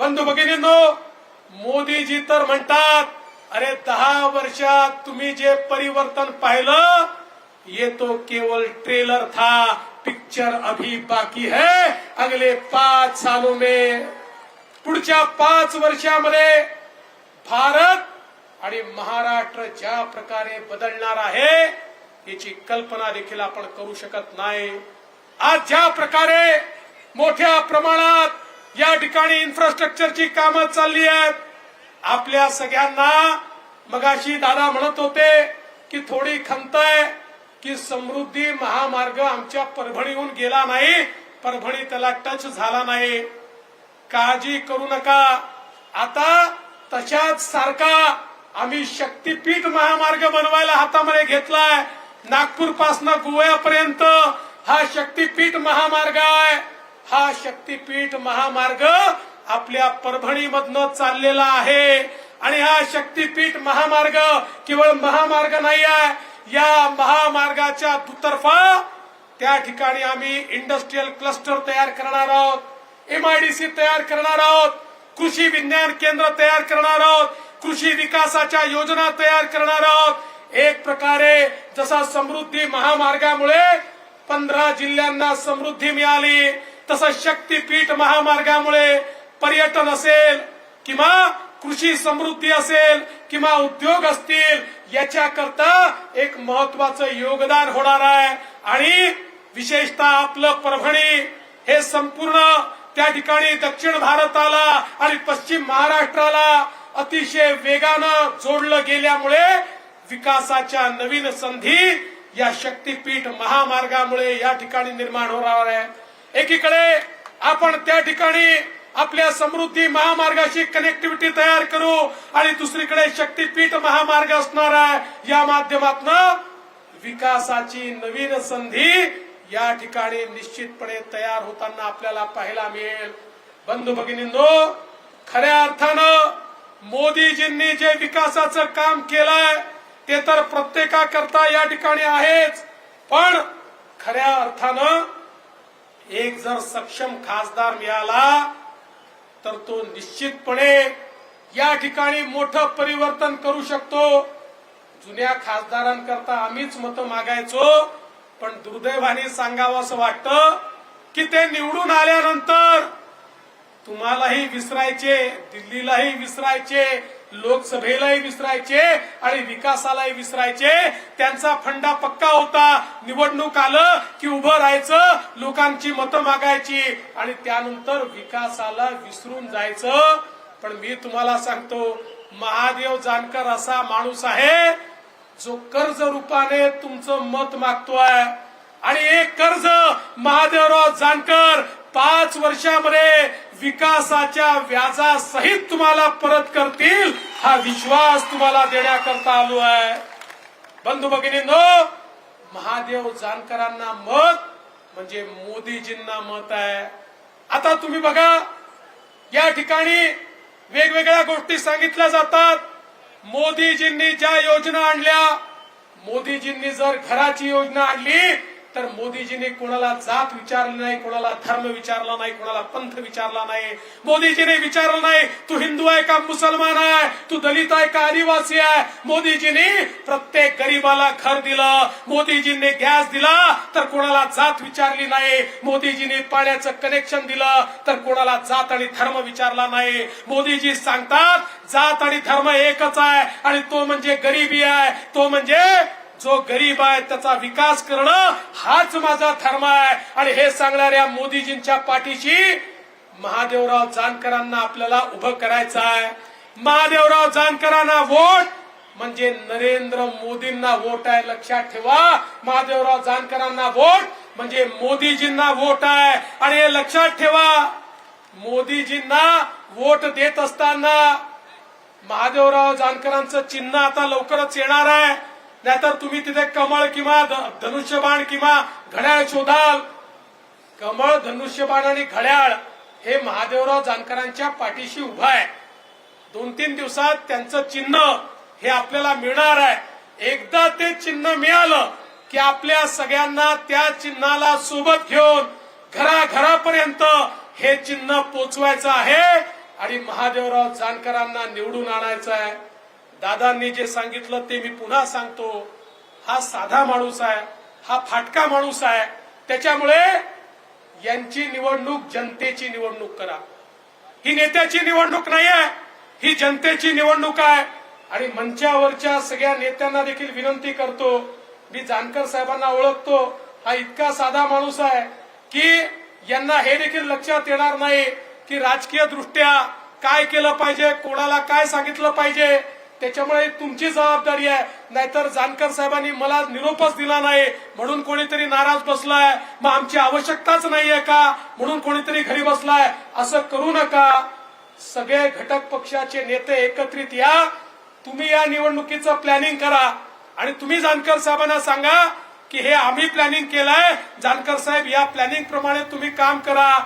बंधू भगिनींनो, मोदीजी तर म्हणतात, अरे 10 वर्षात तुम्ही जे परिवर्तन पाहिलं ये तो केवल ट्रेलर था, पिक्चर अभी बाकी है, अगले 5 सालों में, पुढच्या 5 वर्षामध्ये भारत आणि महाराष्ट्र ज्या प्रकारे बदलणार आहे याची कल्पना देखील आपण करू शकत नाही। आज ज्या प्रकारे मोठ्या प्रमाणात या ठिकाणी इन्फ्रास्ट्रक्चरची कामं चालली आहेत, आपल्या सगळ्यांना मगाशी दादा म्हणत होते की थोडी खंत आहे की समृद्धी महामार्ग आमच्या परभणीहून गेला नाही, परभणी त्याला टच झाला नाही। काळजी करू नका, आता तशाच सारखा आम्ही शक्तीपीठ महामार्ग बनवायला हातामध्ये घेतलाय। नागपूर पासून गोव्यापर्यंत हा शक्तीपीठ महामार्ग आहे। हा शक्तीपीठ महामार्ग आपल्या परभणीमधनं चाललेला आहे आणि हा शक्तीपीठ महामार्ग केवळ महामार्ग नाही आहे, या महामार्गाच्या दुतर्फा त्या ठिकाणी आम्ही इंडस्ट्रियल क्लस्टर तयार करणार आहोत, एमआयडीसी तयार करणार आहोत, कृषी विज्ञान केंद्र तयार करणार आहोत, कृषी विकासाच्या योजना तयार करणार आहोत। एक प्रकारे जसा समृद्धी महामार्गामुळे 15 जिल्ह्यांना समृद्धी मिळाली, तसं शक्तीपीठ महामार्गामुळे पर्यटन असेल किंवा कृषी समृद्धी असेल किंवा उद्योग असतील याच्याकरता एक महत्वाचं योगदान होणार आहे। आणि विशेषतः आपलं परभणी हे संपूर्ण त्या ठिकाणी दक्षिण भारताला आणि पश्चिम महाराष्ट्राला अतिशय वेगानं जोडलं गेल्यामुळे विकासाच्या नवीन संधी या शक्तीपीठ महामार्गामुळे या ठिकाणी निर्माण होणार आहे। एकीकडे आपण त्या ठिकाणी आपल्या समृद्धी महामार्गाशी कनेक्टिव्हिटी तयार करू आणि दुसरीकडे शक्तीपीठ महामार्ग असणार आहे, या माध्यमातून विकासाची नवीन संधी या ठिकाणी निश्चितपणे तयार होताना आपल्याला पाहायला मिळेल। बंधू भगिनींनो, खऱ्या अर्थानं मोदीजींनी जे विकासाचं काम केलंय ते तर प्रत्येकाकरता या ठिकाणी आहेच, पण खऱ्या अर्थानं एक जर सक्षम खासदार मिळाला तर तो निश्चितपणे या ठिकाणी मोठं परिवर्तन करू शकतो। जुन्या खासदारांकरता आम्हीच मतं मागायचो, पण दुर्दैवाने सांगावं असं वाटतं की ते निवडून आल्यानंतर तुम्हालाही विसरायचे, दिल्लीलाही विसरायचे, लोकसभेलाही विसरायचे आणि विकासालाही विसरायचे। त्यांचा फंडा पक्का होता, निवडणूक आलं की उभं राहायचं, लोकांची मतं मागायची आणि त्यानंतर विकासाला विसरून जायचं। पण मी तुम्हाला सांगतो, महादेव जानकर असा माणूस आहे जो कर्ज रूपाने तुमचं मत मागतोय आणि एक कर्ज महादेवराव जानकर 5 वर्षामध्ये विकासाच्या व्याजासहित तुम्हाला परत करतील, हा विश्वास तुम्हाला देण्याकरता आलो आहे। बंधू भगिनींनो, महादेव जानकरांना मत म्हणजे मोदीजींना मत आहे। आता तुम्ही बघा, या ठिकाणी वेगवेगळ्या गोष्टी सांगितल्या जातात। मोदीजींनी ज्या योजना आणल्या, मोदीजींनी जर घराची योजना आणली तर मोदीजींनी कोणाला जात विचारली नाही, कोणाला धर्म विचारला नाही, कोणाला पंथ विचारला नाही। मोदीजींनी विचारलं नाही तू हिंदू आहे का मुसलमान आहे, तू दलित आहे का आदिवासी आहे। मोदीजींनी प्रत्येक गरीबाला घर दिलं, मोदीजींनी गॅस दिला तर कोणाला जात विचारली नाही, मोदीजींनी पाण्याचं कनेक्शन दिलं तर कोणाला जात आणि धर्म विचारला नाही। मोदीजी सांगतात जात आणि धर्म एकच आहे आणि तो म्हणजे गरिबी आहे, तो म्हणजे जो गरीब आहे त्याचा विकास करणं हाच माझा धर्म आहे। आणि हे सांगणाऱ्या मोदीजींच्या पाठीशी महादेवराव जानकरांना आपल्याला उभं करायचं आहे। महादेवराव जानकरांना वोट म्हणजे नरेंद्र मोदींना वोट आहे, लक्षात ठेवा। महादेवराव जानकरांना वोट म्हणजे मोदीजींना वोट आहे आणि हे लक्षात ठेवा, मोदीजींना वोट देत असताना महादेवराव जानकरांचं चिन्ह आता लवकरच येणार आहे, नाहीतर तुम्ही तिथे कमळ किंवा धनुष्यबाण किंवा घड्याळ शोधाल। कमळ, धनुष्यबाण आणि घड्याळ हे महादेवराव जानकरांच्या पाठीशी उभा आहे। 2-3 दिवसात त्यांचं चिन्ह हे आपल्याला मिळणार आहे। एकदा ते चिन्ह मिळालं की आपल्या सगळ्यांना त्या चिन्हाला सोबत घेऊन घराघरापर्यंत हे चिन्ह पोचवायचं आहे आणि महादेवराव जानकरांना निवडून आणायचं आहे. दादांनी जे सांगितलं ते मी पुन्हा सांगतो. हा साधा माणूस आहे, हा फाटका माणूस आहे. त्याच्यामुळे यांची निवडणूक जनतेची निवडणूक करा. ही नेत्याची निवडणूक नाही आहे, ही जनतेची निवडणूक आहे. आणि मंचावरच्या सगळ्या नेत्यांना देखील विनंती करतो, मी जानकर साहेबांना ओळखतो. हा इतका साधा माणूस आहे की यांना हे देखील लक्षात येणार नाही की राजकीय दृष्ट्या काय केलं पाहिजे, कोणाला काय सांगितलं पाहिजे. त्याच्यामुळे तुमची जबाबदारी आहे. नाहीतर जानकर साहेबांनी मला निरोपच दिला नाही म्हणून कोणीतरी नाराज बसलाय, मग आमची आवश्यकताच नाहीये का म्हणून कोणीतरी घरी बसलाय, असं करू नका. सगळे घटक पक्षाचे नेते एकत्रित या. तुम्ही या निवडणुकीचं प्लॅनिंग करा आणि तुम्ही जानकर साहेबांना सांगा की हे आम्ही प्लॅनिंग केलंय, जानकर साहेब या प्लॅनिंग प्रमाणे तुम्ही काम करा.